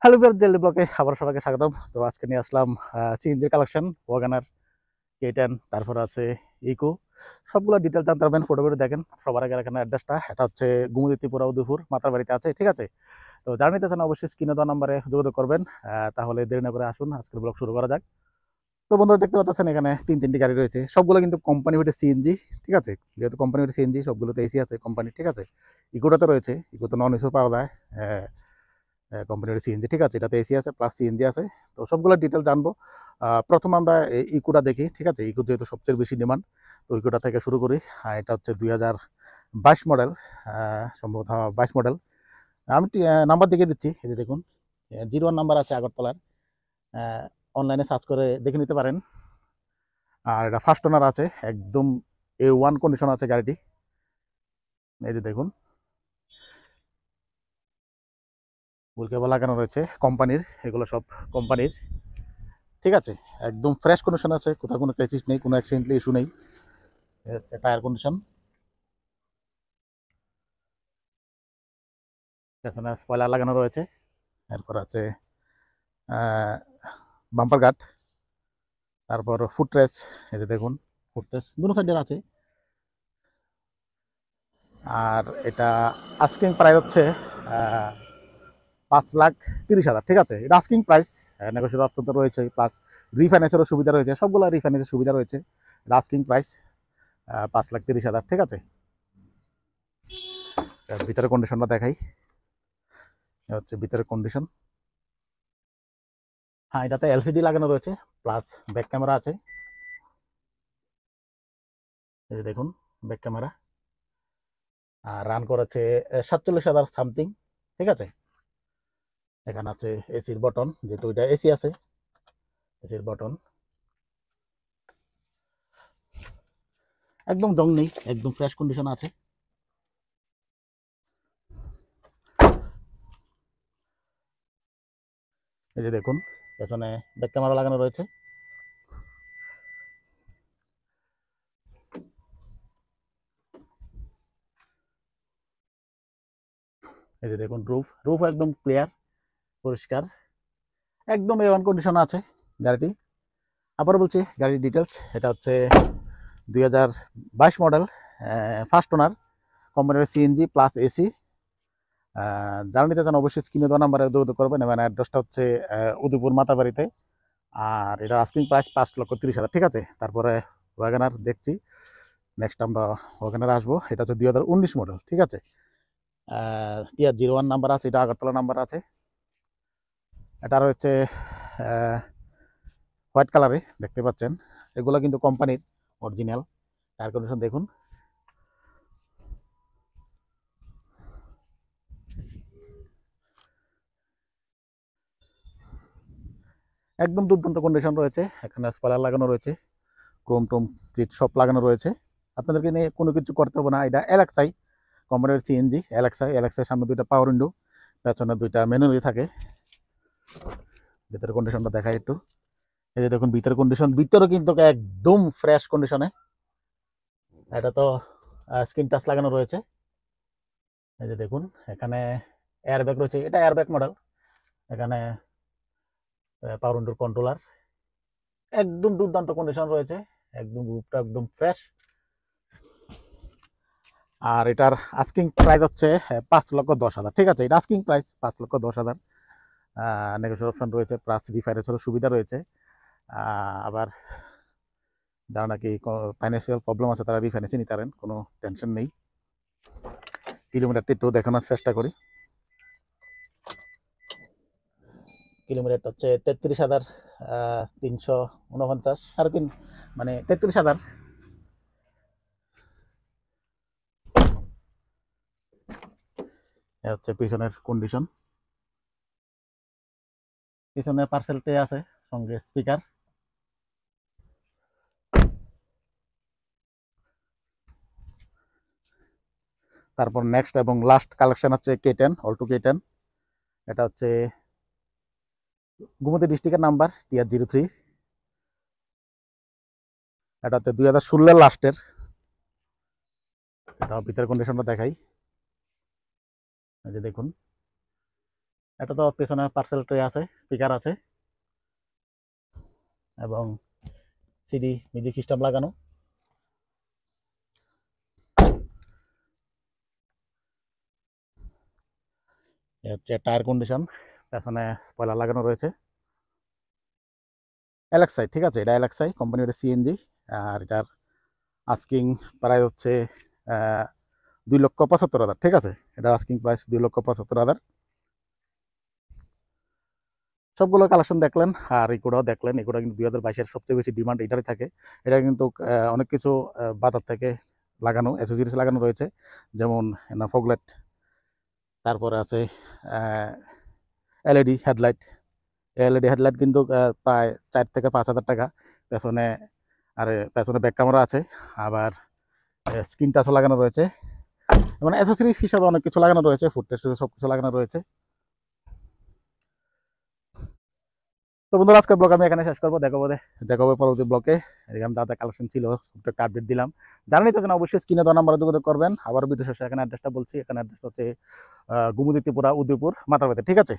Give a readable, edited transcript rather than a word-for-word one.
Hello বিয়ার daily ব্লকে আবার সবাইকে স্বাগতম। তো আজকে নিয়ে আসলাম সিএনজির কালেকশন, ওয়াগনার, K10, তারপর আছে ইকো। সবগুলো ডিটেল জানতে পারবেন, ফটো করে দেখেন। সবার আগে এখানে অ্যাড্রেসটা, এটা হচ্ছে গুমতি ত্রিপুরা উদয়পুর মাতার বাড়িতে আছে, ঠিক আছে? তো যারা নিতে চান অবশ্যই স্ক্রিনে দেওয়া নাম্বারে যোগাযোগ করবেন। তাহলে দেরি না করে আসুন, আজকের ব্লগ শুরু করা যাক। তো বন্ধুরা দেখতে পাচ্ছেন এখানে তিনটি গাড়ি রয়েছে, সবগুলো কিন্তু কোম্পানি হইতে সিএনজি, ঠিক আছে? যেহেতু কোম্পানি হইতে সিএনজি, সবগুলোতে এসি আছে কোম্পানি, ঠিক আছে? ইকোটাতে রয়েছে, ইকোতে নন এসিও পাওয়া যায়। কোম্পানির সিএনজি, ঠিক আছে? এটাতে এসি আছে প্লাস সিএনজি আছে। তো সবগুলো ডিটেল জানবো। প্রথম আমরা ইকোটা দেখি, ঠিক আছে? ইকো যেহেতু সবচেয়ে বেশি ডিমান্ড, তো ইকোটা থেকে শুরু করি। এটা হচ্ছে 2022 মডেল, সম্ভবত 22 মডেল। আমি নাম্বার দেখে দিচ্ছি, এই যে দেখুন, 01 নাম্বার আছে আগরতলার। অনলাইনে সার্চ করে দেখে নিতে পারেন। আর এটা ফার্স্ট ওনার আছে, একদম A1 কন্ডিশন আছে গাড়িটি। এই যে দেখুন, বুলকেবল লাগানো রয়েছে কোম্পানির, এগুলো সব কোম্পানির, ঠিক আছে? একদম ফ্রেশ কন্ডিশন আছে, কোথাও কোনো ক্রাইসিস নেই, কোনো অ্যাক্সিডেন্টলি ইস্যু নেই। টায়ার কন্ডিশন, পেছনে স্পয়লার লাগানো রয়েছে। এরপর আছে বাম্পার গার্ড, তারপর ফুটরেস, এই যে দেখুন, ফুটরেস দুটো সাইডের আছে। আর এটা আস্কিং প্রাইস হচ্ছে 5,30,000, ঠিক আছে? এটা আস্কিং প্রাইস, নেগোশিয়েবল অপশন তো রয়েছে, প্লাস রিফাইন্যান্সেরও সুবিধা রয়েছে, সবগুলো রিফাইন্যান্সের সুবিধা রয়েছে। এটা আস্কিং প্রাইস 5,30,000, ঠিক আছে? ভিতরের কন্ডিশনটা দেখাই, হচ্ছে ভিতরের কন্ডিশন। হ্যাঁ, এটাতে এলসিডি লাগানো রয়েছে, প্লাস ব্যাক ক্যামেরা আছে, এই যে দেখুন, ব্যাক ক্যামেরা। আর রান করেছে 47,000 সামথিং, ঠিক আছে? এখানে আছে এসির বটন, যেহেতু এটা এসি আছে, এসির বটন। একদম জং নেই, একদম ফ্রেশ কন্ডিশন আছে। এই যে দেখুন, পেছনে ব্যাক ক্যামেরা লাগানো রয়েছে। এই যে দেখুন, রুফ একদম ক্লিয়ার, পরিষ্কার, একদম A1 কন্ডিশন আছে গাড়িটি। আবার বলছি গাড়ির ডিটেলস, এটা হচ্ছে 2022 মডেল, ফার্স্ট ওনার, কোম্পানির সিএনজি প্লাস এসি। যারা নিতে চান অবশ্যই স্ক্রিনে দেওয়া নাম্বারে যোগাযোগ করবেন, এবং অ্যাড্রেসটা হচ্ছে উদয়পুর মাতাবাড়িতে। আর এটা আস্কিং প্রাইস 5,30,000, ঠিক আছে? তারপরে ওয়াগনার দেখছি, নেক্সট আমরা ওয়াগনার আসবো। এটা হচ্ছে 2019 মডেল, ঠিক আছে? টিআর 01 নাম্বার আছে, এটা আগরতলা নাম্বার আছে। এটা রয়েছে হোয়াইট কালারে, দেখতে পাচ্ছেন। এগুলো কিন্তু কোম্পানির অরিজিনাল। টায়ার কন্ডিশন দেখুন, একদম দুর্দান্ত কন্ডিশন রয়েছে। এখানে স্পয়লার লাগানো রয়েছে, ক্রোম টোম কিট সব লাগানো রয়েছে। আপনাদেরকে নিয়ে কোনো কিছু করতে হবে না। এটা এলএক্সআই কোম্পানির সিএনজি, এলএক্সআই সামনে দুইটা পাওয়ার উইন্ডো, পেছনে দুইটা ম্যানুয়ালি থাকে। ভিতরের কন্ডিশনটা দেখাই একটু, এই যে দেখুন ভিতরের কন্ডিশন, ভিতরে কিন্তু একদম ফ্রেশ কন্ডিশনে। এটা তো স্ক্রিন টাচ লাগানো রয়েছে, এই যে দেখুন। এখানে এয়ারব্যাগ রয়েছে, এটা এয়ারব্যাগ মডেল। এখানে পাওয়ার উইন্ডোর কন্ট্রোলার, একদম দুর্দান্ত কন্ডিশন রয়েছে, একদম রূপটা একদম ফ্রেশ। আর এটার আস্কিং প্রাইস হচ্ছে 5,10,000, ঠিক আছে? এটা আস্কিং প্রাইস 5,10,000। নেগোশিয়েবল অপশন রয়েছে, প্লাস রিফাইন্যান্সেরও সুবিধা রয়েছে। আবার যারা নাকি ফাইন্যান্সিয়াল প্রবলেম আছে, তারা রিফাইন্যান্সে নিতে পারেন, কোনো টেনশন নেই। কিলোমিটারটা একটু দেখানোর চেষ্টা করি। কিলোমিটারটা হচ্ছে 33,349, 3.5, মানে 33,000। হচ্ছে পিছনের কন্ডিশন, পিছনে পার্সেলটে আছে, সঙ্গে স্পিকার। তারপর নেক্সট এবং লাস্ট কালেকশন হচ্ছে K10, অল্টো K10। এটা হচ্ছে গোমতী ডিস্ট্রিক্টের নাম্বার, TR03। এটা হচ্ছে 2016 লাস্টের। এটা ভিতরের কন্ডিশনটা দেখাই, এই যে দেখুন, এটা তো পেছনে পার্সেল ট্রে আছে, স্পিকার আছে এবং সিডি মিউজিক সিস্টেম লাগানো। এ হচ্ছে টায়ার কন্ডিশন, পেছনে স্পয়লার লাগানো রয়েছে। এলএক্সআই, ঠিক আছে, এটা এলএক্সআই কোম্পানি, এটা সিএনজি। আর এটার আস্কিং প্রাইস হচ্ছে 2,75,000, ঠিক আছে। এটার আস্কিং প্রাইস 2,75,000। সবগুলো কালেকশন দেখলেন, আর ইকোটাও দেখলেন। ইকোটা কিন্তু 2022-এর সবচেয়ে বেশি ডিমান্ড এটারই থাকে। এটা কিন্তু অনেক কিছু বাজার থেকে লাগানো অ্যাসেসরিজ লাগানো রয়েছে, যেমন ফগলেট, তারপরে আছে এলইডি হেডলাইট। এলইডি হেডলাইট কিন্তু প্রায় 4 থেকে 5 হাজার টাকা। পেছনে পেছনে ব্যাক ক্যামেরা আছে, আবার স্ক্রিন টাচও লাগানো রয়েছে। মানে অ্যাসেসরিজ হিসাবে অনেক কিছু লাগানো রয়েছে, ফুড টেস্ট সব কিছু লাগানো রয়েছে। তো বন্ধুরা, আজকের ব্লগ আমি এখানে শেষ করবো। দেখাবো পরবর্তী ব্লগে। এখানে দাদা কালেকশন ছিল, একটা আপডেট দিলাম। জানানি তো অবশ্যই স্ক্রিনে দেওয়া নাম্বারে যোগাযোগ করবেন। আবার ভিডিও শেষে এখানে অ্যাড্রেসটা বলছি, এখানে অ্যাড্রেস হচ্ছে গুমুদি ত্রিপুরা, উদয়পুর, মাতারবাতে, ঠিক আছে।